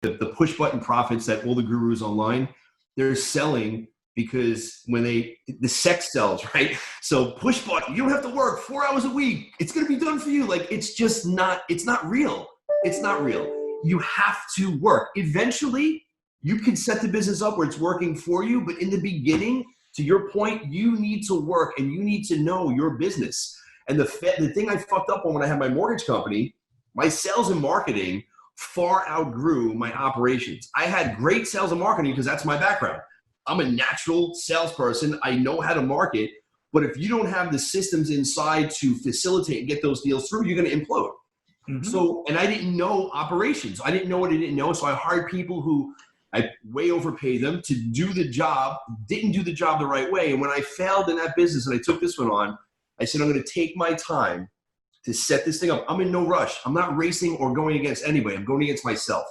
the push button profits that all the gurus online, they're selling because when the sex sells, right? So push button, you don't have to work 4 hours a week. It's going to be done for you. Like, it's not real. It's not real. You have to work. Eventually, you can set the business up where it's working for you. But in the beginning, to your point, you need to work and you need to know your business. And the thing I fucked up on when I had my mortgage company, my sales and marketing far outgrew my operations. I had great sales and marketing because that's my background. I'm a natural salesperson. I know how to market. But if you don't have the systems inside to facilitate and get those deals through, you're going to implode. Mm-hmm. So, and I didn't know operations. I didn't know what I didn't know. So I hired people who I way overpaid them to do the job, didn't do the job the right way. And when I failed in that business and I took this one on, I said, I'm going to take my time to set this thing up. I'm in no rush. I'm not racing or going against anybody. I'm going against myself.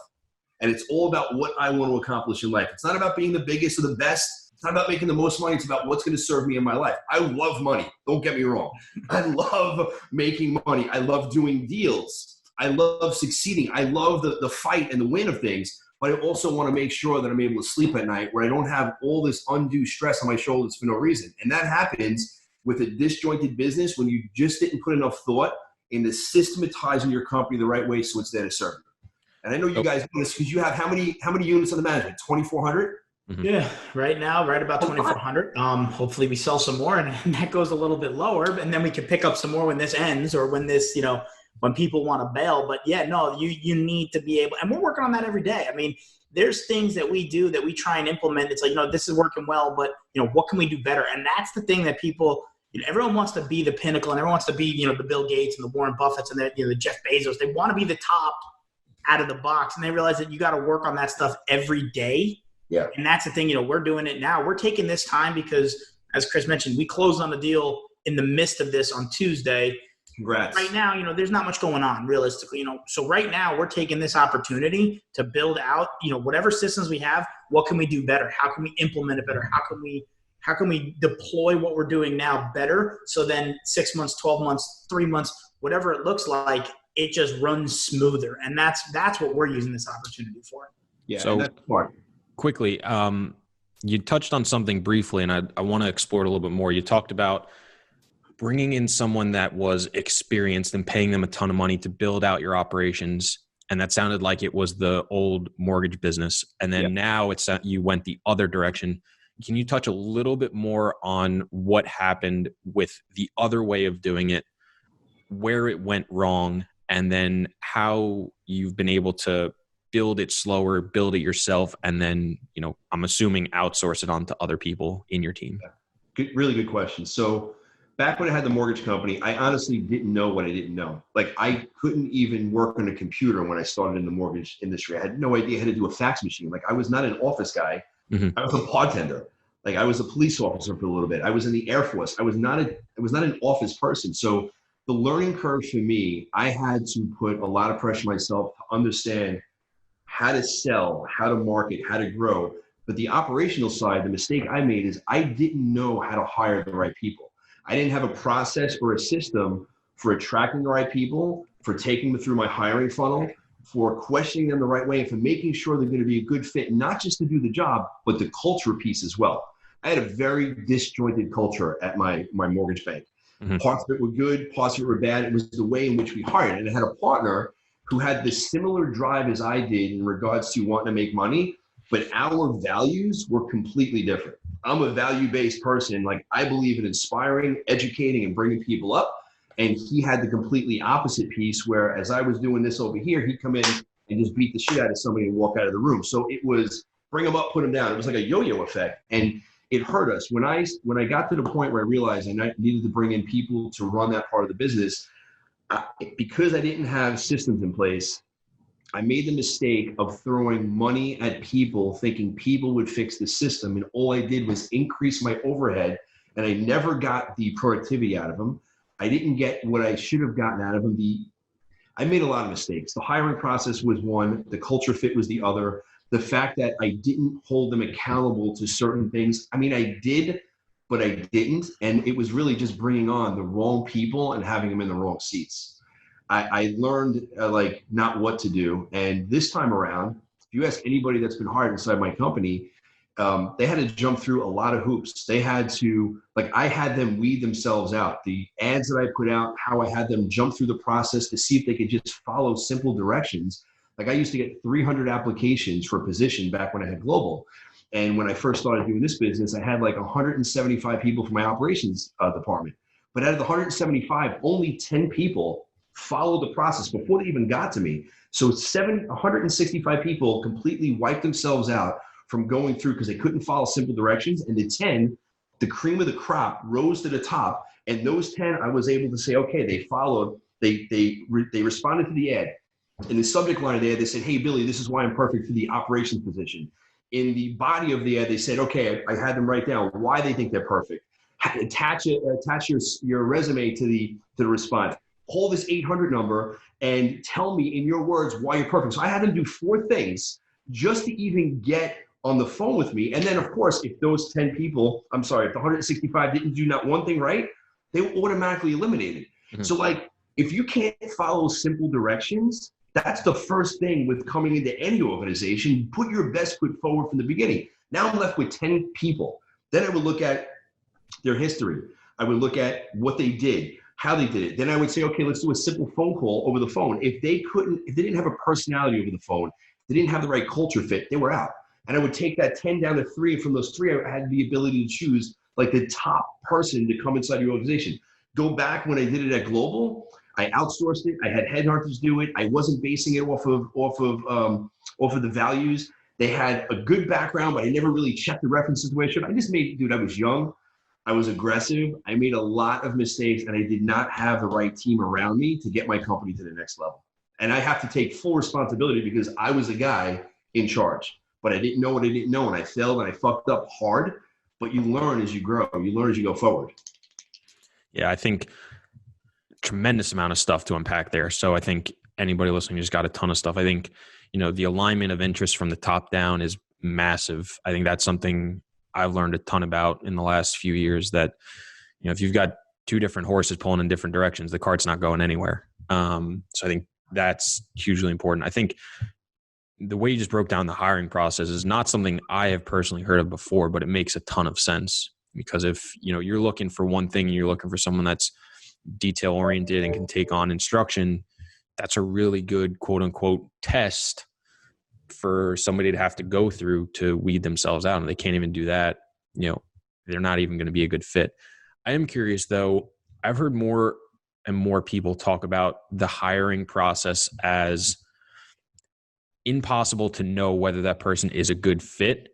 And it's all about what I want to accomplish in life. It's not about being the biggest or the best. It's not about making the most money. It's about what's going to serve me in my life. I love money. Don't get me wrong. I love making money. I love doing deals. I love succeeding. I love the fight and the win of things. But I also want to make sure that I'm able to sleep at night where I don't have all this undue stress on my shoulders for no reason. And that happens with a disjointed business when you just didn't put enough thought into systematizing your company the right way so it's there to serve you. And I know you guys know this because you have how many units under management? 2,400? Mm-hmm. Yeah, right now, right about 2,400. Hopefully we sell some more and that goes a little bit lower, and then we can pick up some more when this ends or when this, when people want to bail. But yeah, no, you need to be able, and we're working on that every day. I mean, there's things that we do that we try and implement. It's like, this is working well, but what can we do better? And that's the thing that people, everyone wants to be the pinnacle and everyone wants to be, the Bill Gates and the Warren Buffetts and the Jeff Bezos. They want to be the top out of the box, and they realize that you got to work on that stuff every day. Yeah. And that's the thing, we're doing it now. We're taking this time because, as Chris mentioned, we closed on the deal in the midst of this on Tuesday. Congrats. Right now, there's not much going on realistically, So right now we're taking this opportunity to build out, whatever systems we have. What can we do better? How can we implement it better? How can we deploy what we're doing now better? So then 6 months, 12 months, 3 months, whatever it looks like, it just runs smoother. And that's what we're using this opportunity for. Yeah. So that's smart. Quickly, you touched on something briefly, and I want to explore it a little bit more. You talked about bringing in someone that was experienced and paying them a ton of money to build out your operations. And that sounded like it was the old mortgage business. And then now it's that you went the other direction. Can you touch a little bit more on what happened with the other way of doing it, where it went wrong, and then how you've been able to build it slower, build it yourself, and then, I'm assuming outsource it onto other people in your team? Good, really good question. So back when I had the mortgage company, I honestly didn't know what I didn't know. Like, I couldn't even work on a computer when I started in the mortgage industry. I had no idea how to do a fax machine. Like, I was not an office guy. Mm-hmm. I was a bartender. Like, I was a police officer for a little bit. I was in the Air Force. I was not an office person. So the learning curve for me, I had to put a lot of pressure on myself to understand how to sell, how to market, how to grow. But the operational side, the mistake I made is I didn't know how to hire the right people. I didn't have a process or a system for attracting the right people, for taking them through my hiring funnel, for questioning them the right way, and for making sure they're going to be a good fit, not just to do the job, but the culture piece as well. I had a very disjointed culture at my mortgage bank. Mm-hmm. Parts of it were good, parts of it were bad. It was the way in which we hired. And I had a partner who had the similar drive as I did in regards to wanting to make money, but our values were completely different. I'm a value-based person. Like, I believe in inspiring, educating, and bringing people up. And he had the completely opposite piece where, as I was doing this over here, he'd come in and just beat the shit out of somebody and walk out of the room. So it was bring them up, put them down. It was like a yo-yo effect. And it hurt us. When I got to the point where I realized I needed to bring in people to run that part of the business, because I didn't have systems in place, I made the mistake of throwing money at people thinking people would fix the system. And all I did was increase my overhead, and I never got the productivity out of them. I didn't get what I should have gotten out of them. I made a lot of mistakes. The hiring process was one, the culture fit was the other. The fact that I didn't hold them accountable to certain things. I mean, I did, but I didn't. And it was really just bringing on the wrong people and having them in the wrong seats. I learned not what to do. And this time around, you ask anybody that's been hired inside my company, they had to jump through a lot of hoops. They had to, like, I had them weed themselves out. The ads that I put out, how I had them jump through the process to see if they could just follow simple directions. Like, I used to get 300 applications for a position back when I had Global. And when I first started doing this business, I had like 175 people for my operations department. But out of the 175, only 10 people followed the process before they even got to me. So 165 people completely wiped themselves out from going through because they couldn't follow simple directions. And the 10, the cream of the crop, rose to the top. And those 10, I was able to say, okay, they followed, they responded to the ad. In the subject line of the ad, they said, hey, Billy, this is why I'm perfect for the operations position. In the body of the ad, they said, okay, I had them write down why they think they're perfect. Attach your resume to the response. Call this 800 number and tell me in your words why you're perfect. So I had them do 4 things just to even get on the phone with me. And then, of course, if those 10 people, if the 165 didn't do not one thing right, they were automatically eliminated. Mm-hmm. So, like, if you can't follow simple directions, that's the first thing with coming into any organization. Put your best foot forward from the beginning. Now I'm left with 10 people. Then I would look at their history. I would look at what they did, how they did it. Then I would say, okay, let's do a simple phone call over the phone. If they didn't have a personality over the phone, they didn't have the right culture fit, they were out. And I would take that 10 down to 3. And from those 3, I had the ability to choose like the top person to come inside your organization. Go back when I did it at Global, I outsourced it. I had headhunters do it. I wasn't basing it off of the values. They had a good background, but I never really checked the references the way I should. I was young. I was aggressive. I made a lot of mistakes, and I did not have the right team around me to get my company to the next level. And I have to take full responsibility because I was the guy in charge. But I didn't know what I didn't know, and I failed, and I fucked up hard. But you learn as you grow. You learn as you go forward. Yeah, I think tremendous amount of stuff to unpack there. So I think anybody listening just got a ton of stuff. I think, the alignment of interest from the top down is massive. I think that's something I've learned a ton about in the last few years, that, if you've got 2 different horses pulling in different directions, the cart's not going anywhere. So I think that's hugely important. I think the way you just broke down the hiring process is not something I have personally heard of before, but it makes a ton of sense, because if, you're looking for one thing and you're looking for someone that's detail oriented and can take on instruction, that's a really good quote unquote test for somebody to have to go through to weed themselves out. And they can't even do that. They're not even going to be a good fit. I am curious though. I've heard more and more people talk about the hiring process as impossible to know whether that person is a good fit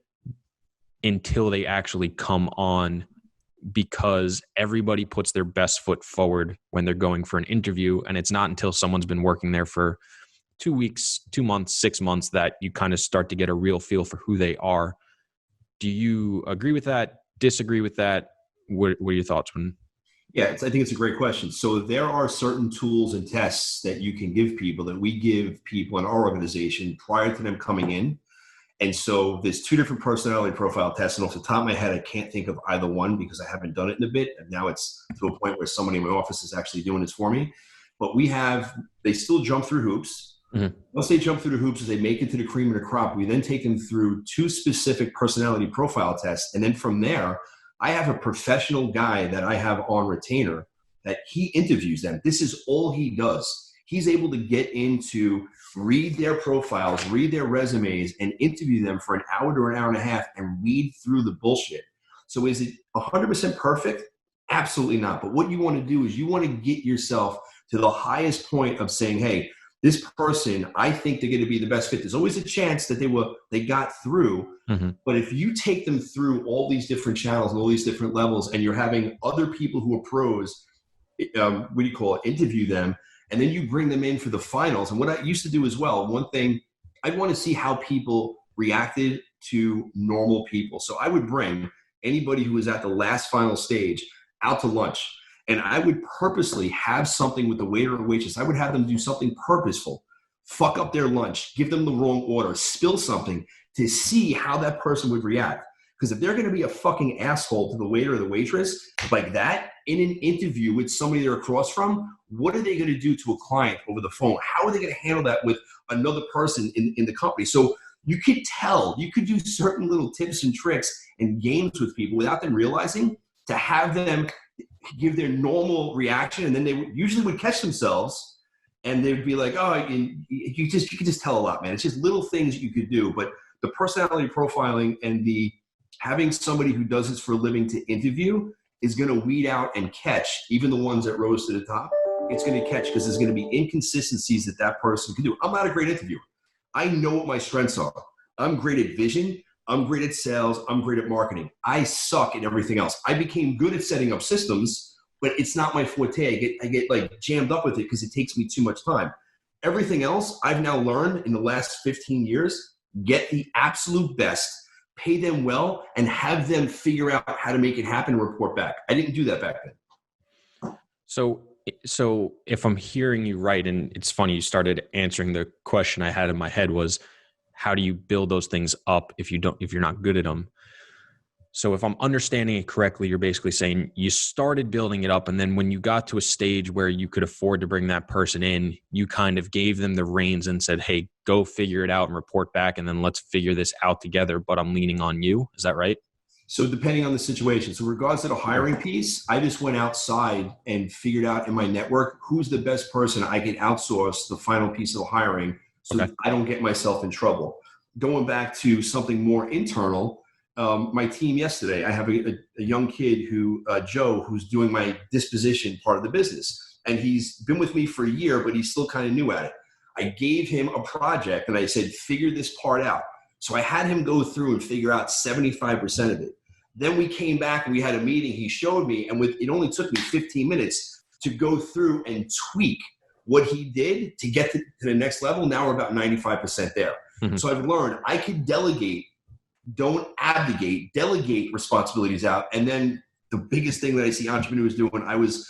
until they actually come on, because everybody puts their best foot forward when they're going for an interview. And it's not until someone's been working there for 2 weeks, 2 months, 6 months that you kind of start to get a real feel for who they are. Do you agree with that? Disagree with that? What are your thoughts? Yeah, I think it's a great question. So there are certain tools and tests that you can give people, that we give people in our organization prior to them coming in. And so there's 2 different personality profile tests. And off the top of my head, I can't think of either one because I haven't done it in a bit. And now it's to a point where somebody in my office is actually doing this for me. But they still jump through hoops. Mm-hmm. Once they jump through the hoops, as they make it to the cream of the crop, we then take them through 2 specific personality profile tests. And then from there, I have a professional guy that I have on retainer that he interviews them. This is all he does. He's able to get into, read their profiles, read their resumes, and interview them for an hour to an hour and a half and weed through the bullshit. So is it 100% perfect? Absolutely not. But what you want to do is you want to get yourself to the highest point of saying, hey, this person, I think they're going to be the best fit. There's always a chance that they got through. Mm-hmm. But if you take them through all these different channels and all these different levels, and you're having other people who are pros, interview them, and then you bring them in for the finals. And what I used to do as well, one thing, I'd want to see how people reacted to normal people. So I would bring anybody who was at the last final stage out to lunch. And I would purposely have something with the waiter or waitress. I would have them do something purposeful, fuck up their lunch, give them the wrong order, spill something to see how that person would react. Because if they're going to be a fucking asshole to the waiter or the waitress like that in an interview with somebody they're across from, what are they going to do to a client over the phone? How are they going to handle that with another person in the company? So you could tell, you could do certain little tips and tricks and games with people without them realizing, to have them give their normal reaction. And then they usually would catch themselves and they'd be like, oh, and you could just tell a lot, man. It's just little things you could do. But the personality profiling and the having somebody who does this for a living to interview is going to weed out and catch even the ones that rose to the top. It's going to catch, because there's going to be inconsistencies that person can do. I'm not a great interviewer. I know what my strengths are. I'm great at vision. I'm great at sales. I'm great at marketing. I suck at everything else. I became good at setting up systems, but it's not my forte. I get like jammed up with it because it takes me too much time. Everything else I've now learned in the last 15 years, get the absolute best, pay them well, and have them figure out how to make it happen and report back. I didn't do that back then. So if I'm hearing you right, and it's funny, you started answering the question I had in my head was, how do you build those things up if you're not good at them? So if I'm understanding it correctly, you're basically saying you started building it up, and then when you got to a stage where you could afford to bring that person in, you kind of gave them the reins and said, hey, go figure it out and report back, and then let's figure this out together, but I'm leaning on you. Is that right? So depending on the situation. So regards to the hiring piece, I just went outside and figured out in my network, who's the best person I can outsource the final piece of the hiring, so that I don't get myself in trouble. Going back to something more internal, my team yesterday, I have a young kid Joe, who's doing my disposition part of the business. And he's been with me for a year, but he's still kind of new at it. I gave him a project and I said, figure this part out. So I had him go through and figure out 75% of it. Then we came back and we had a meeting. He showed me, and it only took me 15 minutes to go through and tweak what he did to get to the next level. Now we're about 95% there. Mm-hmm. So I've learned I can delegate, don't abdicate, delegate responsibilities out. And then the biggest thing that I see entrepreneurs doing, I was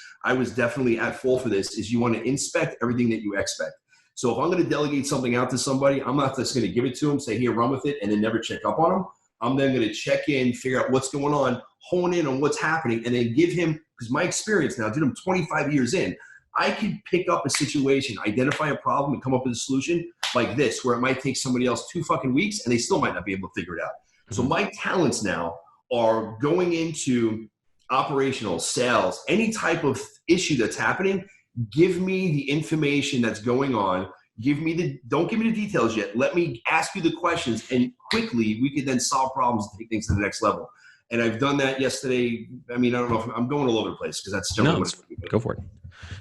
definitely at fault for this, is you want to inspect everything that you expect. So if I'm going to delegate something out to somebody, I'm not just going to give it to them, say, here, run with it, and then never check up on them. I'm then going to check in, figure out what's going on, hone in on what's happening, and then give him, because my experience now, dude, I'm 25 years in, I can pick up a situation, identify a problem, and come up with a solution like this, where it might take somebody else 2 fucking weeks, and they still might not be able to figure it out. Mm-hmm. So my talents now are going into operational, sales, any type of issue that's happening. Give me the information that's going on. Don't give me the details yet. Let me ask you the questions, and quickly we can then solve problems and take things to the next level. And I've done that yesterday. I mean, I don't know if I'm going all over the place, because that's generally go for it.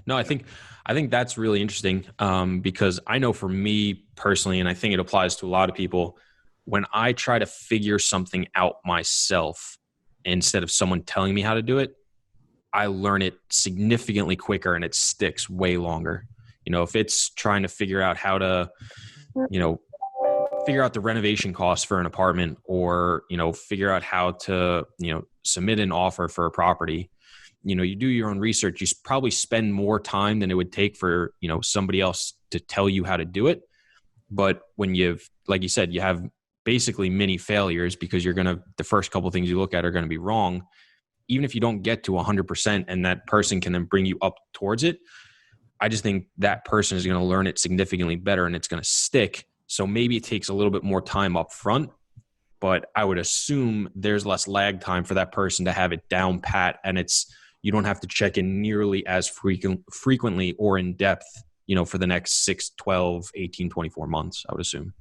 No, I think that's really interesting, because I know for me personally, and I think it applies to a lot of people, when I try to figure something out myself instead of someone telling me how to do it, I learn it significantly quicker and it sticks way longer. You know, if it's trying to figure out how to, figure out the renovation costs for an apartment, or, figure out how to, submit an offer for a property, you do your own research, you probably spend more time than it would take for, somebody else to tell you how to do it. But when like you said, you have basically mini failures, because the first couple of things you look at are going to be wrong. Even if you don't get to 100% and that person can then bring you up towards it, I just think that person is going to learn it significantly better and it's going to stick. So maybe it takes a little bit more time up front, but I would assume there's less lag time for that person to have it down pat, and you don't have to check in nearly as frequently or in depth, for the next 6, 12, 18, 24 months, I would assume.